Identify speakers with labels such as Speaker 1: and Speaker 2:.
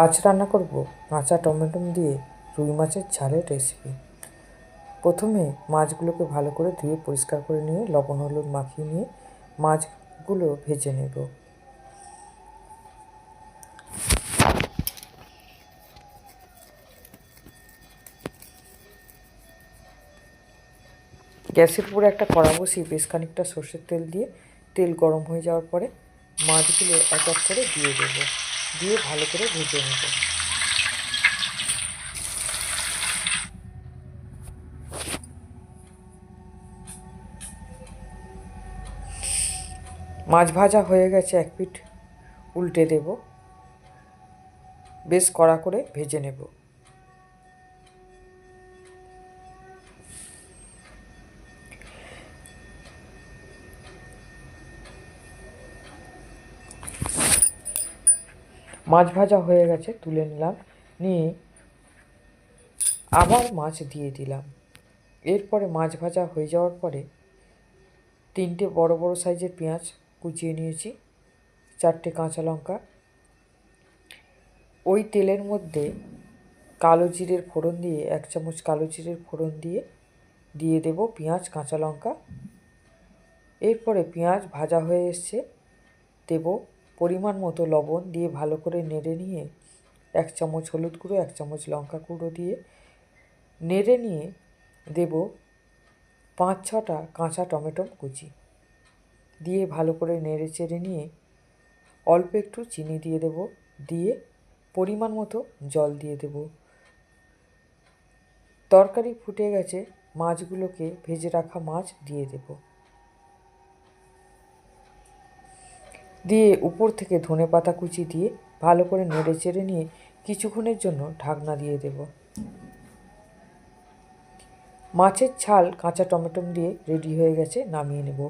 Speaker 1: আজ রান্না করব কাঁচা টমেটো দিয়ে রুই মাছের ঝালের রেসিপি। প্রথমে মাছগুলোকে ভালো করে ধুয়ে পরিষ্কার করে নিয়ে লবণ হলুদ মাখিয়ে নিয়ে মাছগুলো ভেজে নেব। গ্যাসের উপরে একটা কড়া বসিয়ে বেশ খানিকটা সর্ষের তেল দিয়ে তেল গরম হয়ে যাওয়ার পরে মাছগুলো এক এক করে দিয়ে দেবো, দিয়ে ভালো করে ভেজে নেব। মাছ ভাজা হয়ে গেছে, এক পিঠ উল্টে দেব, বেশ কড়া করে ভেজে নেব। মাছ ভাজা হয়ে গেছে, তুলে নিলাম, নিয়ে আবার মাছ দিয়ে দিলাম। এরপরে মাছ ভাজা হয়ে যাওয়ার পরে 3টে বড় বড় সাইজের পেঁয়াজ কুচিয়ে নিয়েছি, 4টে কাঁচা লঙ্কা, ওই তেলের মধ্যে কালো জিরের ফোড়ন দিয়ে 1 চামচ কালো জিরের ফোড়ন দিয়ে দেব পেঁয়াজ কাঁচা লঙ্কা। এরপরে পেঁয়াজ ভাজা হয়ে এসছে, দেব পরিমাণ মতো লবণ, দিয়ে ভালো করে নেড়ে নিয়ে 1 চামচ হলুদ গুঁড়ো 1 চামচ লঙ্কা গুঁড়ো দিয়ে নেড়ে নিয়ে দেব 5-6টা কাঁচা টমেটো কুচি, দিয়ে ভালো করে নেড়ে চেড়ে নিয়ে অল্প একটু চিনি দিয়ে দেব, দিয়ে পরিমাণ মতো জল দিয়ে দেব। তরকারি ফুটে গেছে, মাছগুলোকে ভেজে রাখা মাছ দিয়ে দেব, দিয়ে উপর থেকে ধনেপাতা কুচি দিয়ে ভালো করে নেড়ে চেড়ে নিয়ে কিছুক্ষণের জন্য ঢাকনা দিয়ে দেব। মাছের ঝাল কাঁচা টমেটো দিয়ে রেডি হয়ে গেছে, নামিয়ে নেব।